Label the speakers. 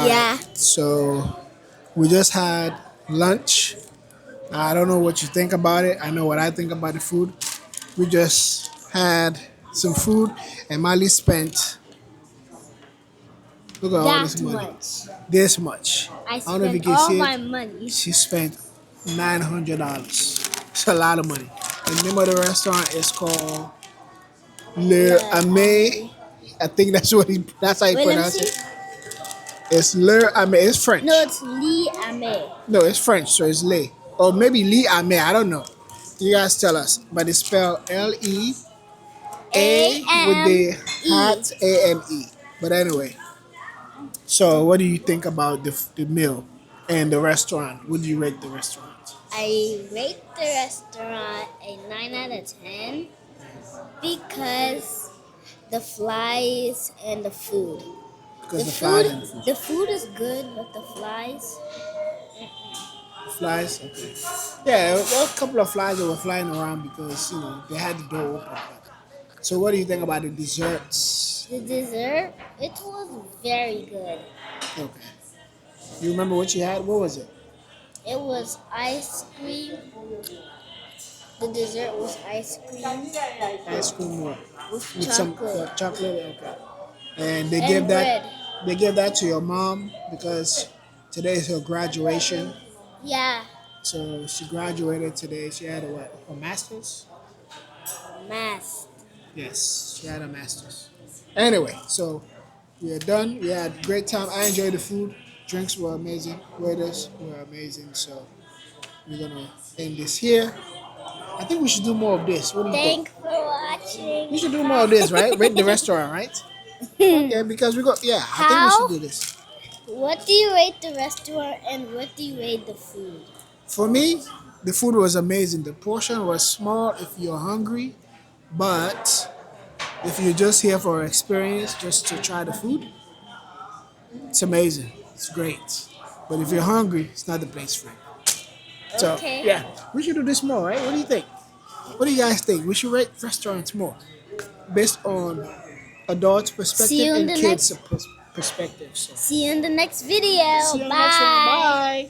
Speaker 1: Yeah.
Speaker 2: So we just had lunch. I don't know what you think about it. I know what I think about the food. We just had some food, and Miley spent, look at all this
Speaker 1: That
Speaker 2: money.
Speaker 1: much.
Speaker 2: This much.
Speaker 1: I
Speaker 2: I don't know if you
Speaker 1: spent
Speaker 2: can
Speaker 1: all
Speaker 2: see
Speaker 1: my
Speaker 2: it.
Speaker 1: money.
Speaker 2: She spent $900. It's a lot of money. The name of the restaurant is called Le Ame. I think that's how you
Speaker 1: Wait, let me
Speaker 2: pronounce
Speaker 1: see.
Speaker 2: it. It's Le Ame. It's French.
Speaker 1: No, it's Lee Ame.
Speaker 2: No, it's French, so it's Le. Or maybe Lee Ame. I don't know. You guys tell us. But it's spelled
Speaker 1: A
Speaker 2: Lea with
Speaker 1: M
Speaker 2: the
Speaker 1: E.
Speaker 2: hat AME. But anyway, so what do you think about the meal and the restaurant? Would you rate the restaurant?
Speaker 1: I rate the restaurant a 9 out of 10 because the flies and the food.
Speaker 2: Because the flies and the food.
Speaker 1: The food is good, but the flies.
Speaker 2: Flies? Okay. Yeah, there were a couple of flies that were flying around because, they had the door open. So what do you think about the desserts?
Speaker 1: The dessert, it was very good.
Speaker 2: Okay. You remember what you had? What was it?
Speaker 1: It was ice cream. The dessert was ice cream
Speaker 2: Ice cream what?
Speaker 1: with
Speaker 2: With some
Speaker 1: chocolate
Speaker 2: chocolate? Okay. And they
Speaker 1: and
Speaker 2: gave
Speaker 1: bread.
Speaker 2: that to your mom because today is her graduation.
Speaker 1: Yeah,
Speaker 2: So she graduated today. She had a what? A master's?
Speaker 1: math.
Speaker 2: Yes, she had a master's. Anyway, so we are done. We had a great time. I enjoyed the food. Drinks were amazing. Waiters were amazing. So we're gonna end this here. I think we should do more of this. What do you think?
Speaker 1: Thanks for watching.
Speaker 2: We should do more of this, right? Rate the restaurant, right? Okay, because we got, yeah, I think we should
Speaker 1: How?
Speaker 2: do this.
Speaker 1: What do you rate the restaurant and what do you rate the food?
Speaker 2: For me, the food was amazing. The portion was small if you're hungry, but if you're just here for experience, just to try the food, it's amazing. It's great. But if you're hungry, it's not the place for you. So,
Speaker 1: Okay.
Speaker 2: yeah, we should do this more, right? What do you think? What do you guys think? We should rate restaurants more based on adults'
Speaker 1: See you
Speaker 2: perspective
Speaker 1: in
Speaker 2: and
Speaker 1: the
Speaker 2: kids'
Speaker 1: next.
Speaker 2: perspective. So,
Speaker 1: See you in the next video.
Speaker 2: see you on the next one.
Speaker 1: Bye.
Speaker 2: Bye.